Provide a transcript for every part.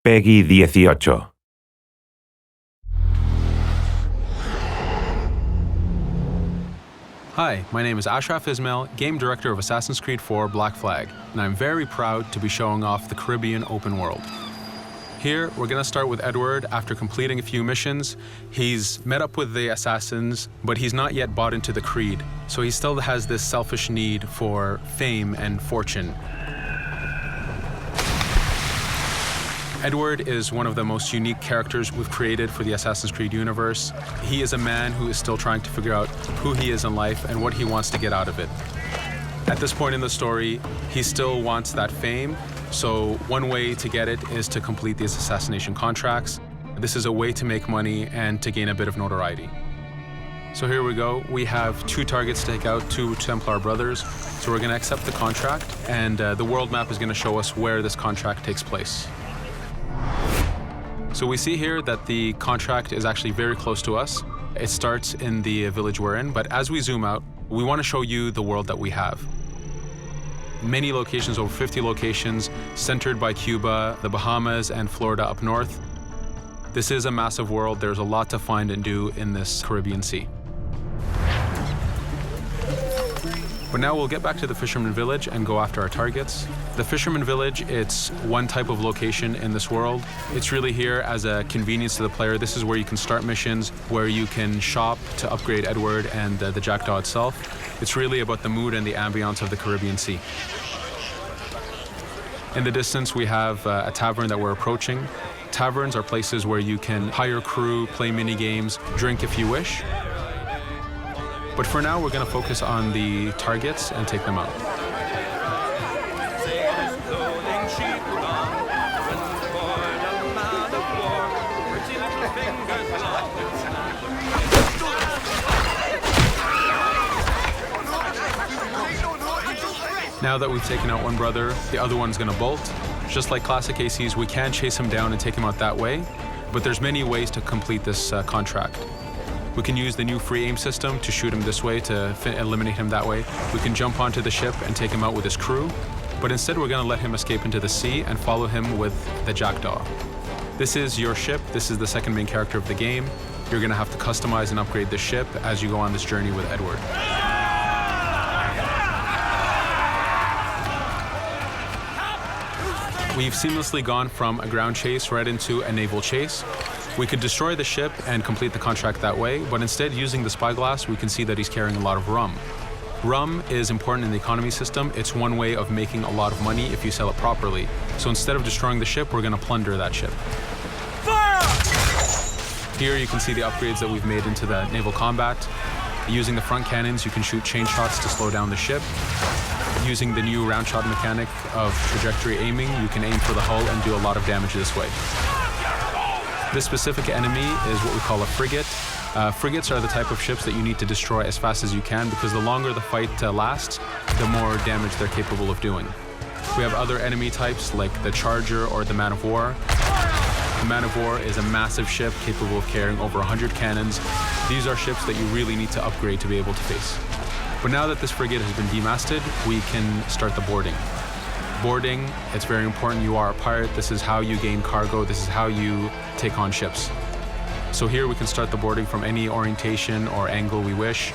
Peggy 18. Hi, my name is Ashraf Ismail, Game Director of Assassin's Creed 4 Black Flag, and I'm very proud to be showing off the Caribbean open world. Here, we're going to start with Edward. After completing a few missions, he's met up with the assassins, but he's not yet bought into the creed, so he still has this selfish need for fame and fortune. Edward is one of the most unique characters we've created for the Assassin's Creed universe. He is a man who is still trying to figure out who he is in life and what he wants to get out of it. At this point in the story, he still wants that fame, so one way to get it is to complete these assassination contracts. This is a way to make money and to gain a bit of notoriety. So here we go. We have 2 targets to take out, 2 Templar brothers. So we're going to accept the contract, and the world map is going to show us where this contract takes place. So we see here that the contract is actually very close to us. It starts in the village we're in, but as we zoom out, we want to show you the world that we have. Many locations, over 50 locations, centered by Cuba, the Bahamas, and Florida up north. This is a massive world. There's a lot to find and do in this Caribbean Sea. But now we'll get back to the Fisherman Village and go after our targets. The Fisherman Village, it's one type of location in this world. It's really here as a convenience to the player. This is where you can start missions, where you can shop to upgrade Edward and the Jackdaw itself. It's really about the mood and the ambiance of the Caribbean Sea. In the distance, we have a tavern that we're approaching. Taverns are places where you can hire crew, play mini games, drink if you wish. But for now, we're going to focus on the targets and take them out. Now that we've taken out one brother, the other one's going to bolt. Just like classic ACs, we can chase him down and take him out that way, but there's many ways to complete this contract. We can use the new free aim system to shoot him this way, to eliminate him that way. We can jump onto the ship and take him out with his crew, but instead we're going to let him escape into the sea and follow him with the Jackdaw. This is your ship. This is the second main character of the game. You're going to have to customize and upgrade the ship as you go on this journey with Edward. We've seamlessly gone from a ground chase right into a naval chase. We could destroy the ship and complete the contract that way, but instead, using the spyglass, we can see that he's carrying a lot of rum. Rum is important in the economy system. It's one way of making a lot of money if you sell it properly. So instead of destroying the ship, we're going to plunder that ship. Fire! Here you can see the upgrades that we've made into the naval combat. Using the front cannons, you can shoot chain shots to slow down the ship. Using the new round shot mechanic of trajectory aiming, you can aim for the hull and do a lot of damage this way. This specific enemy is what we call a frigate. Frigates are the type of ships that you need to destroy as fast as you can, because the longer the fight lasts, the more damage they're capable of doing. We have other enemy types like the Charger or the Man of War. The Man of War is a massive ship capable of carrying over 100 cannons. These are ships that you really need to upgrade to be able to face. But now that this frigate has been demasted, we can start the boarding. Boarding, it's very important. You are a pirate. This is how you gain cargo. This is how you take on ships. So here we can start the boarding from any orientation or angle we wish.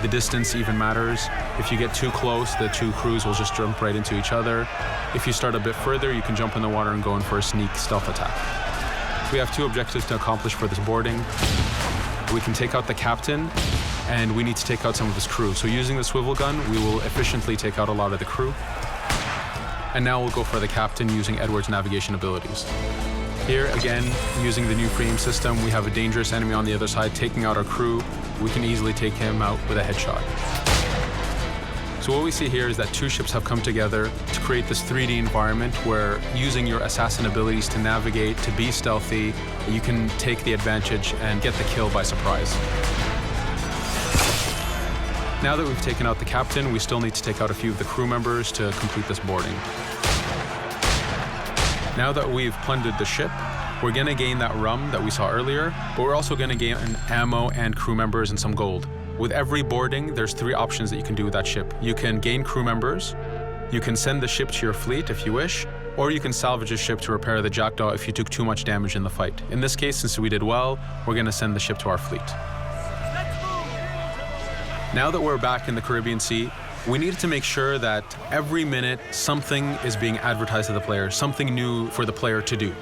The distance even matters. If you get too close, the 2 crews will just jump right into each other. If you start a bit further, you can jump in the water and go in for a sneak stealth attack. We have 2 objectives to accomplish for this boarding. We can take out the captain, and we need to take out some of his crew. So using the swivel gun, we will efficiently take out a lot of the crew. And now we'll go for the captain using Edward's navigation abilities. Here, again, using the new free aim system, we have a dangerous enemy on the other side taking out our crew. We can easily take him out with a headshot. So what we see here is that 2 ships have come together to create this 3D environment where, using your assassin abilities to navigate, to be stealthy, you can take the advantage and get the kill by surprise. Now that we've taken out the captain, we still need to take out a few of the crew members to complete this boarding. Now that we've plundered the ship, we're going to gain that rum that we saw earlier, but we're also going to gain ammo and crew members and some gold. With every boarding, there's 3 options that you can do with that ship. You can gain crew members, you can send the ship to your fleet if you wish, or you can salvage a ship to repair the jackdaw if you took too much damage in the fight. In this case, since we did well, we're going to send the ship to our fleet. Now that we're back in the Caribbean Sea, we needed to make sure that every minute something is being advertised to the player, something new for the player to do.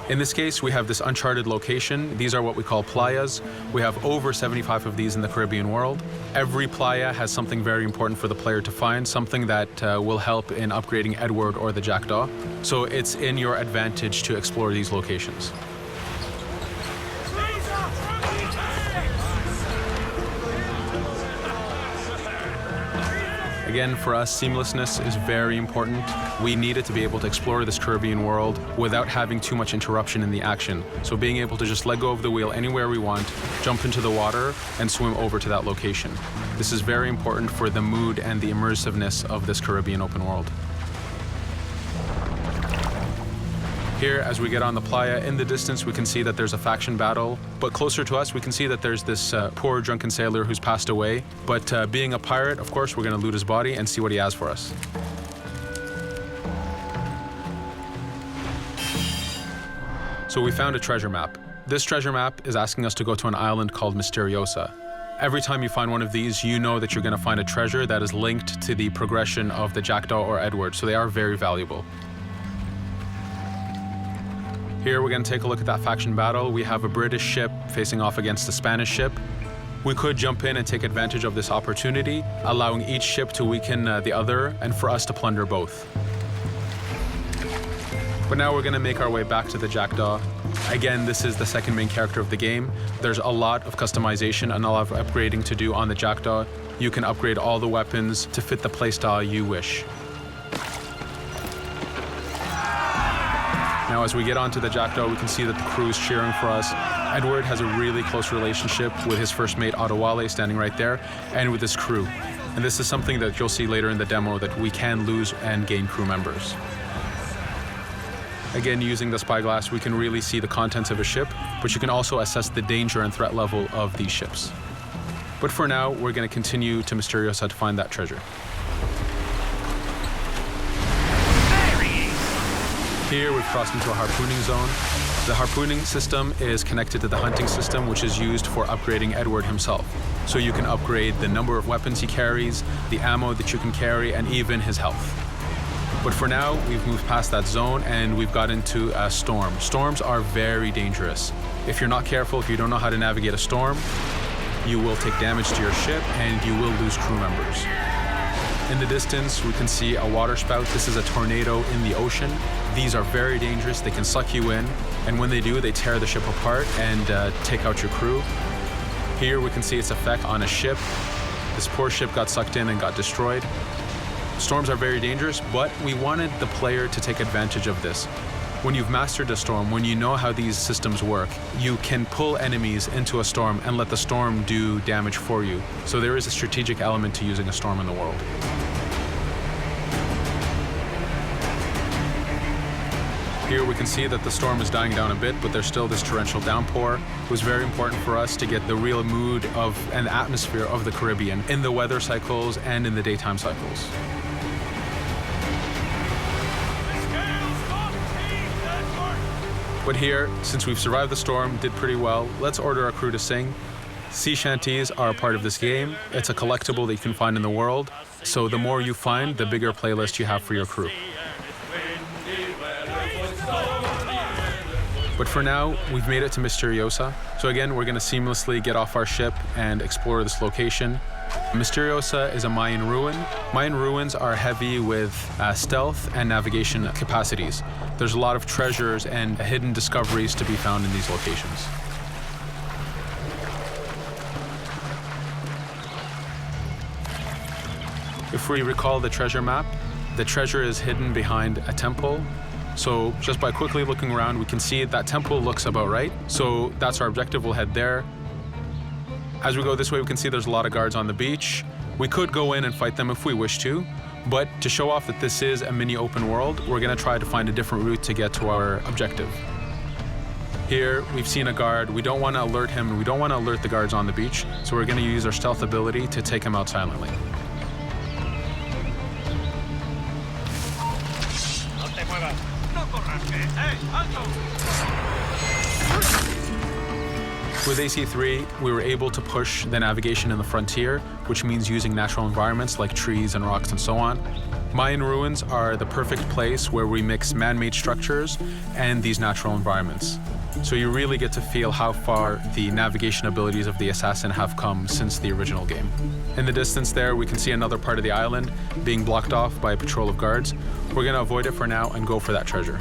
In this case, we have this uncharted location. These are what we call playas. We have over 75 of these in the Caribbean world. Every playa has something very important for the player to find, something that will help in upgrading Edward or the jackdaw. So it's in your advantage to explore these locations. Again, for us, seamlessness is very important. We needed to be able to explore this Caribbean world without having too much interruption in the action. So being able to just let go of the wheel anywhere we want, jump into the water, and swim over to that location. This is very important for the mood and the immersiveness of this Caribbean open world. Here, as we get on the playa, in the distance we can see that there's a faction battle, but closer to us we can see that there's this poor drunken sailor who's passed away. But being a pirate, of course, we're going to loot his body and see what he has for us. So we found a treasure map. This treasure map is asking us to go to an island called Misteriosa. Every time you find one of these, you know that you're going to find a treasure that is linked to the progression of the jackdaw or Edward, so they are very valuable. Here we're going to take a look at that faction battle. We have a British ship facing off against a Spanish ship. We could jump in and take advantage of this opportunity, allowing each ship to weaken the other and for us to plunder both. But now we're going to make our way back to the jackdaw. Again, this is the second main character of the game. There's a lot of customization and a lot of upgrading to do on the jackdaw. You can upgrade all the weapons to fit the playstyle you wish. Now, as we get onto the jackdaw, we can see that the crew is cheering for us. Edward has a really close relationship with his first mate, Adewale, standing right there, and with his crew. And this is something that you'll see later in the demo, that we can lose and gain crew members. Again, using the spyglass, we can really see the contents of a ship, but you can also assess the danger and threat level of these ships. But for now, we're going to continue to Misteriosa to find that treasure. Here we've crossed into a harpooning zone. The harpooning system is connected to the hunting system, which is used for upgrading Edward himself. So you can upgrade the number of weapons he carries, the ammo that you can carry, and even his health. But for now, we've moved past that zone and we've got into a storm. Storms are very dangerous. If you're not careful, if you don't know how to navigate a storm, you will take damage to your ship and you will lose crew members. In the distance, we can see a water spout. This is a tornado in the ocean. These are very dangerous. They can suck you in, and when they do, they tear the ship apart and take out your crew. Here we can see its effect on a ship. This poor ship got sucked in and got destroyed. Storms are very dangerous, but we wanted the player to take advantage of this. When you've mastered a storm, when you know how these systems work, you can pull enemies into a storm and let the storm do damage for you. So there is a strategic element to using a storm in the world. Here we can see that the storm is dying down a bit, but there's still this torrential downpour. It was very important for us to get the real mood of and atmosphere of the Caribbean in the weather cycles and in the daytime cycles. But here, since we've survived the storm, did pretty well, let's order our crew to sing. Sea shanties are a part of this game. It's a collectible that you can find in the world. So the more you find, the bigger playlist you have for your crew. But for now, we've made it to Misteriosa. So again, we're going to seamlessly get off our ship and explore this location. Misteriosa is a Mayan ruin. Mayan ruins are heavy with stealth and navigation capacities. There's a lot of treasures and hidden discoveries to be found in these locations. If we recall the treasure map, the treasure is hidden behind a temple. So just by quickly looking around, we can see that temple looks about right. So that's our objective, we'll head there. As we go this way, we can see there's a lot of guards on the beach. We could go in and fight them if we wish to, but to show off that this is a mini open world, we're gonna try to find a different route to get to our objective. Here, we've seen a guard. We don't wanna alert him, and we don't wanna alert the guards on the beach, so we're gonna use our stealth ability to take him out silently. No te muevas. With AC3, we were able to push the navigation in the frontier, which means using natural environments like trees and rocks and so on. Mayan ruins are the perfect place where we mix man-made structures and these natural environments. So you really get to feel how far the navigation abilities of the assassin have come since the original game. In the distance there, we can see another part of the island being blocked off by a patrol of guards. We're going to avoid it for now and go for that treasure.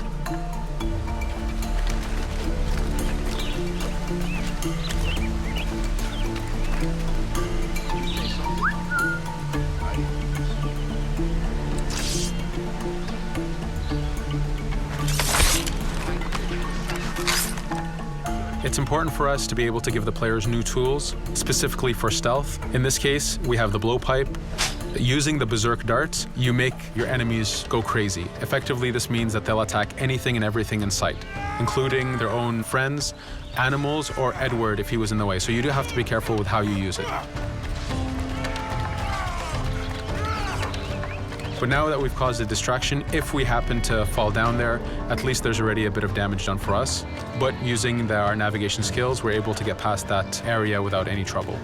It's important for us to be able to give the players new tools, specifically for stealth. In this case, we have the blowpipe. Using the berserk darts, you make your enemies go crazy. Effectively, this means that they'll attack anything and everything in sight, including their own friends, animals, or Edward if he was in the way. So you do have to be careful with how you use it. But now that we've caused a distraction, if we happen to fall down there, at least there's already a bit of damage done for us. But using our navigation skills, we're able to get past that area without any trouble.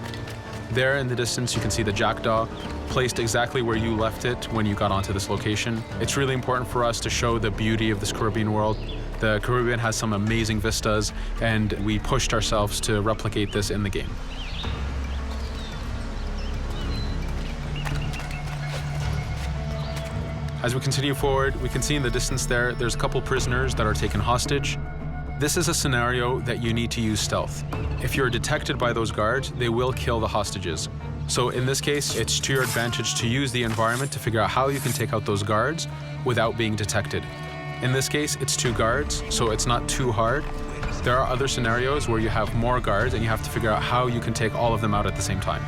There in the distance, you can see the jackdaw placed exactly where you left it when you got onto this location. It's really important for us to show the beauty of this Caribbean world. The Caribbean has some amazing vistas, and we pushed ourselves to replicate this in the game. As we continue forward, we can see in the distance there's a couple prisoners that are taken hostage. This is a scenario that you need to use stealth. If you're detected by those guards, they will kill the hostages. So in this case, it's to your advantage to use the environment to figure out how you can take out those guards without being detected. In this case, it's 2 guards, so it's not too hard. There are other scenarios where you have more guards and you have to figure out how you can take all of them out at the same time.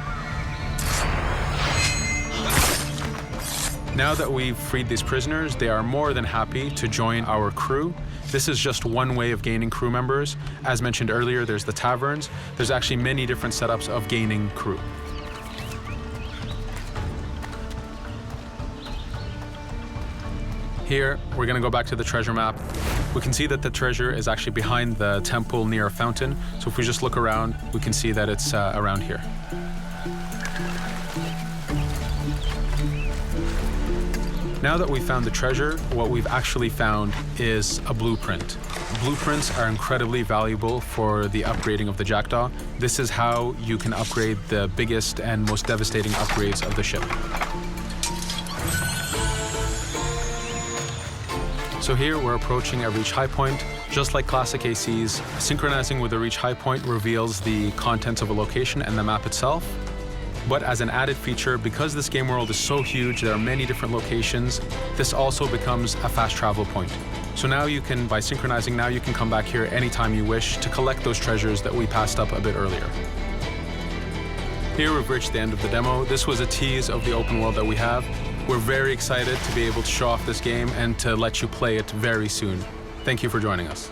Now that we've freed these prisoners, they are more than happy to join our crew. This is just one way of gaining crew members. As mentioned earlier, there's the taverns. There's actually many different setups of gaining crew. Here, we're going to go back to the treasure map. We can see that the treasure is actually behind the temple near a fountain. So if we just look around, we can see that it's around here. Now that we've found the treasure, what we've actually found is a blueprint. Blueprints are incredibly valuable for the upgrading of the jackdaw. This is how you can upgrade the biggest and most devastating upgrades of the ship. So here we're approaching a reach high point. Just like classic ACs, synchronizing with the reach high point reveals the contents of a location and the map itself. But as an added feature, because this game world is so huge, there are many different locations, this also becomes a fast travel point. So now you can, by synchronizing, now you can come back here anytime you wish to collect those treasures that we passed up a bit earlier. Here we've reached the end of the demo. This was a tease of the open world that we have. We're very excited to be able to show off this game and to let you play it very soon. Thank you for joining us.